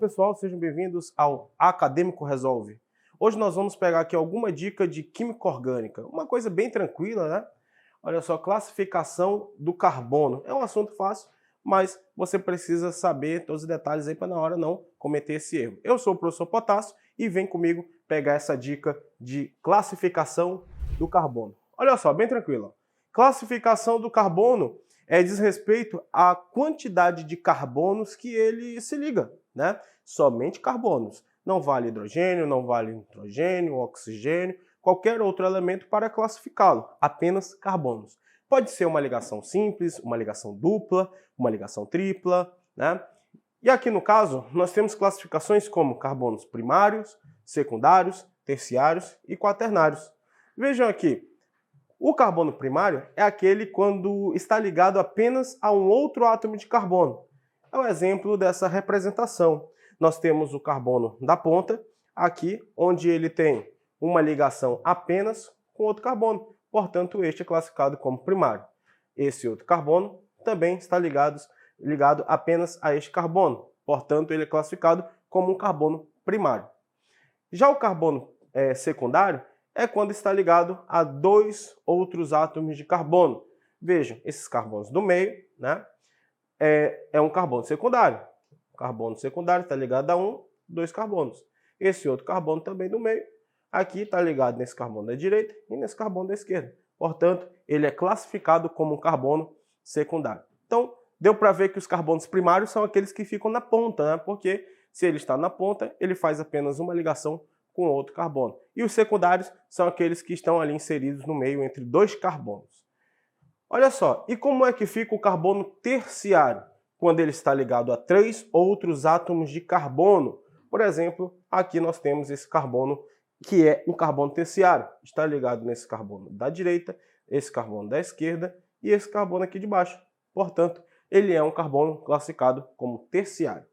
pessoal, sejam bem-vindos ao Acadêmico Resolve. Hoje nós vamos pegar aqui alguma dica de química orgânica, uma coisa bem tranquila, né? Olha só, classificação do carbono. É um assunto fácil, mas você precisa saber todos os detalhes aí para na hora não cometer esse erro. Eu sou o professor Potássio e vem comigo pegar essa dica de classificação do carbono. Olha só, bem tranquilo. Classificação do carbono diz respeito à quantidade de carbonos que ele se liga, né? Somente carbonos. Não vale hidrogênio, não vale nitrogênio, oxigênio, qualquer outro elemento para classificá-lo, apenas carbonos. Pode ser uma ligação simples, uma ligação dupla, uma ligação tripla, né? E aqui no caso, nós temos classificações como carbonos primários, secundários, terciários e quaternários. Vejam aqui, o carbono primário é aquele quando está ligado apenas a um outro átomo de carbono. É um exemplo dessa representação. Nós temos o carbono da ponta, aqui, onde ele tem uma ligação apenas com outro carbono. Portanto, este é classificado como primário. Esse outro carbono também está ligado apenas a este carbono. Portanto, ele é classificado como um carbono primário. Já o carbono secundário é quando está ligado a dois outros átomos de carbono. Vejam, esses carbonos do meio, né, é um carbono secundário. O carbono secundário está ligado a dois carbonos. Esse outro carbono também do meio, aqui está ligado nesse carbono da direita e nesse carbono da esquerda. Portanto, ele é classificado como um carbono secundário. Então, deu para ver que os carbonos primários são aqueles que ficam na ponta, né? Porque se ele está na ponta, ele faz apenas uma ligação com outro carbono. E os secundários são aqueles que estão ali inseridos no meio entre dois carbonos. Olha só, e como é que fica o carbono terciário? Quando ele está ligado a três outros átomos de carbono. Por exemplo, aqui nós temos esse carbono que é um carbono terciário. Está ligado nesse carbono da direita, esse carbono da esquerda e esse carbono aqui de baixo. Portanto, ele é um carbono classificado como terciário.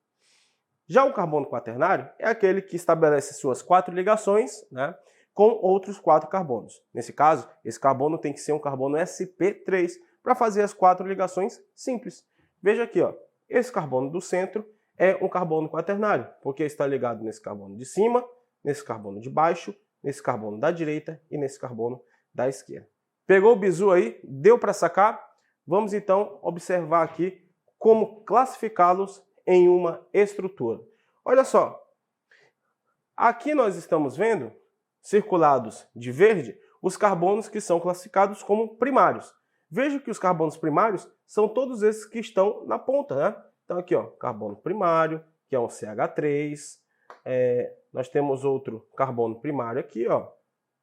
Já o carbono quaternário é aquele que estabelece suas quatro ligações, né, com outros quatro carbonos. Nesse caso, esse carbono tem que ser um carbono sp3 para fazer as quatro ligações simples. Veja aqui, ó, esse carbono do centro é um carbono quaternário, porque está ligado nesse carbono de cima, nesse carbono de baixo, nesse carbono da direita e nesse carbono da esquerda. Pegou o bizu aí? Deu para sacar? Vamos então observar aqui como classificá-los em uma estrutura. Olha só, aqui nós estamos vendo, circulados de verde, os carbonos que são classificados como primários. Veja que os carbonos primários são todos esses que estão na ponta, né? Então aqui, ó, carbono primário, que é um CH3, nós temos outro carbono primário aqui, ó,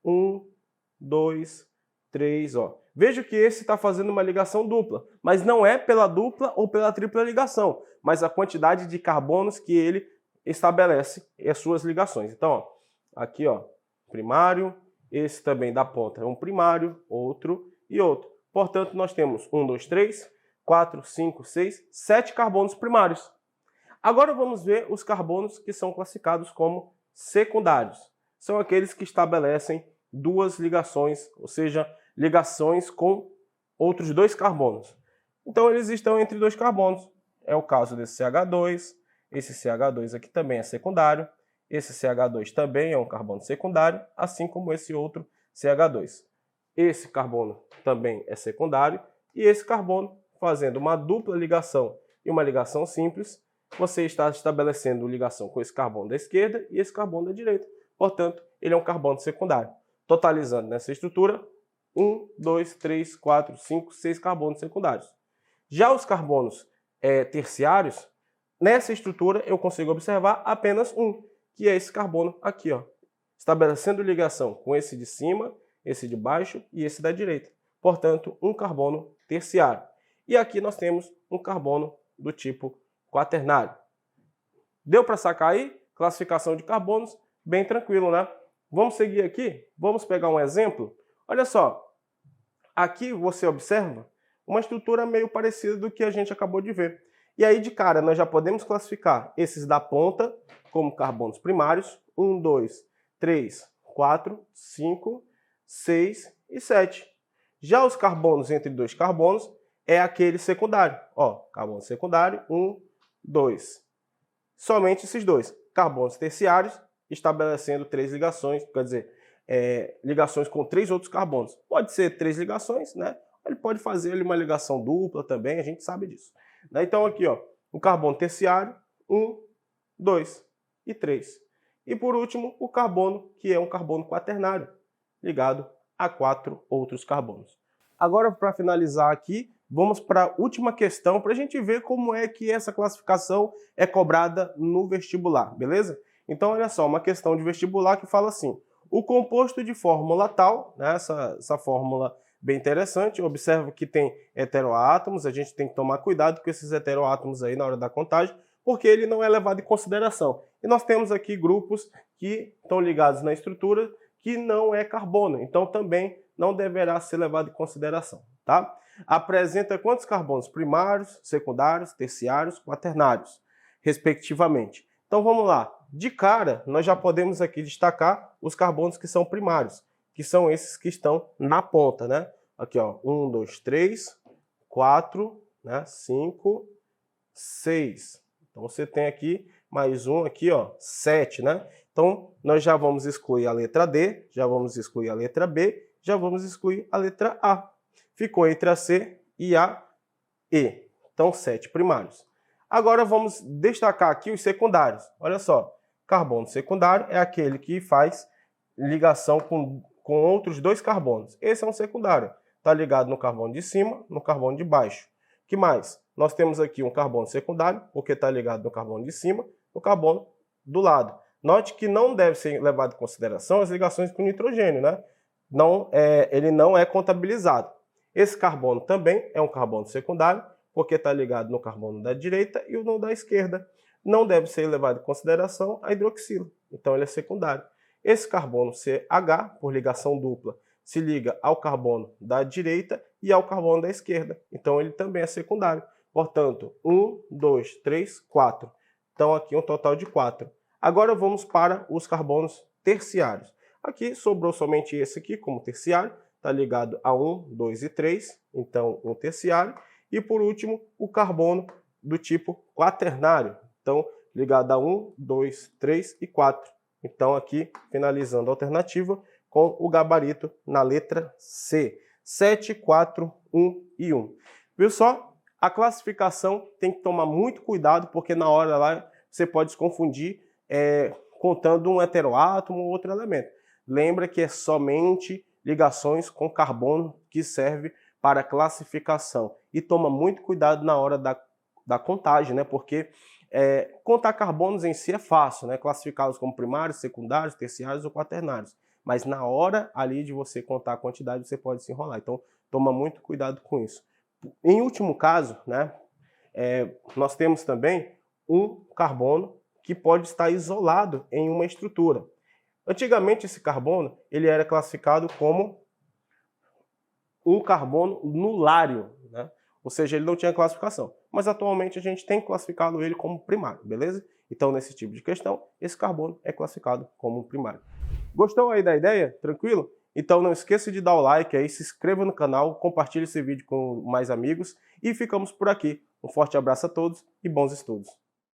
1, 2, 3, ó. Veja que esse está fazendo uma ligação dupla, mas não é pela dupla ou pela tripla ligação, mas a quantidade de carbonos que ele estabelece as suas ligações. Então, ó, aqui, ó, primário, esse também da ponta é um primário, outro e outro. Portanto, nós temos 1, 2, 3, 4, 5, 6, 7 carbonos primários. Agora vamos ver os carbonos que são classificados como secundários. São aqueles que estabelecem duas ligações, ou seja, ligações com outros dois carbonos. Então eles estão entre dois carbonos. É o caso desse CH2, esse CH2 aqui também é secundário, esse CH2 também é um carbono secundário, assim como esse outro CH2. Esse carbono também é secundário e esse carbono, fazendo uma dupla ligação e uma ligação simples, você está estabelecendo ligação com esse carbono da esquerda e esse carbono da direita. Portanto, ele é um carbono secundário. Totalizando nessa estrutura, 1, 2, 3, 4, 5, 6 carbonos secundários. Já os carbonos terciários, nessa estrutura eu consigo observar apenas um, que é esse carbono aqui, ó, estabelecendo ligação com esse de cima, esse de baixo e esse da direita. Portanto, um carbono terciário. E aqui nós temos um carbono do tipo quaternário. Deu para sacar aí? Classificação de carbonos, bem tranquilo, né? Vamos seguir aqui? Vamos pegar um exemplo? Olha só, aqui você observa uma estrutura meio parecida do que a gente acabou de ver. E aí, de cara, nós já podemos classificar esses da ponta como carbonos primários. 1, 2, 3, 4, 5, 6 e 7. Já os carbonos entre dois carbonos é aquele secundário. Ó, carbono secundário, 1, 2, somente esses dois, carbonos terciários, estabelecendo 3 ligações, quer dizer, ligações com 3 outros carbonos. Pode ser 3 ligações, né? Ele pode fazer ali uma ligação dupla também, a gente sabe disso. Então aqui, ó, o carbono terciário, 1, 2 e 3. E por último, o carbono, que é um carbono quaternário, ligado a 4 outros carbonos. Agora, para finalizar aqui, vamos para a última questão, para a gente ver como é que essa classificação é cobrada no vestibular, beleza? Então, olha só, uma questão de vestibular que fala assim: o composto de fórmula tal, né, essa fórmula bem interessante, observa que tem heteroátomos, a gente tem que tomar cuidado com esses heteroátomos aí na hora da contagem, porque ele não é levado em consideração. E nós temos aqui grupos que estão ligados na estrutura que não é carbono, então também não deverá ser levado em consideração, tá? Apresenta quantos carbonos primários, secundários, terciários, quaternários, respectivamente. Então vamos lá. De cara, nós já podemos aqui destacar os carbonos que são primários, que são esses que estão na ponta, né? Aqui, ó, 1, 2, 3, 4, né? 5, 6. Então você tem aqui mais um aqui, ó, 7, né? Então nós já vamos excluir a letra D, já vamos excluir a letra B, já vamos excluir a letra A. Ficou entre a C e a E. Então 7 primários. Agora vamos destacar aqui os secundários. Olha só, carbono secundário é aquele que faz ligação com outros 2 carbonos. Esse é um secundário. Está ligado no carbono de cima, no carbono de baixo. O que mais? Nós temos aqui um carbono secundário, porque está ligado no carbono de cima, no carbono do lado. Note que não deve ser levado em consideração as ligações com nitrogênio, né? Ele não é contabilizado. Esse carbono também é um carbono secundário, porque está ligado no carbono da direita e no da esquerda. Não deve ser levado em consideração a hidroxila, então ele é secundário. Esse carbono CH, por ligação dupla, se liga ao carbono da direita e ao carbono da esquerda, então ele também é secundário. Portanto, 1, 2, 3, 4. Então aqui um total de 4. Agora vamos para os carbonos terciários. Aqui sobrou somente esse aqui como terciário, está ligado a 1, 2 e 3, então um terciário. E por último, o carbono do tipo quaternário, então ligado a 1, 2, 3 e 4. Então aqui, finalizando a alternativa com o gabarito na letra C. 7, 4, 1 e 1. Viu só? A classificação tem que tomar muito cuidado, porque na hora lá você pode se confundir contando um heteroátomo ou outro elemento. Lembra que é somente ligações com carbono que serve para classificação. E toma muito cuidado na hora da contagem, né? Porque contar carbonos em si é fácil, né? Classificá-los como primários, secundários, terciários ou quaternários. Mas na hora ali de você contar a quantidade, você pode se enrolar. Então, toma muito cuidado com isso. Em último caso, né? Nós temos também um carbono que pode estar isolado em uma estrutura. Antigamente, esse carbono ele era classificado como um carbono nulário, né? Ou seja, ele não tinha classificação. Mas atualmente a gente tem classificado ele como primário, beleza? Então, nesse tipo de questão, esse carbono é classificado como primário. Gostou aí da ideia? Tranquilo? Então não esqueça de dar o like aí, se inscreva no canal, compartilhe esse vídeo com mais amigos e ficamos por aqui. Um forte abraço a todos e bons estudos!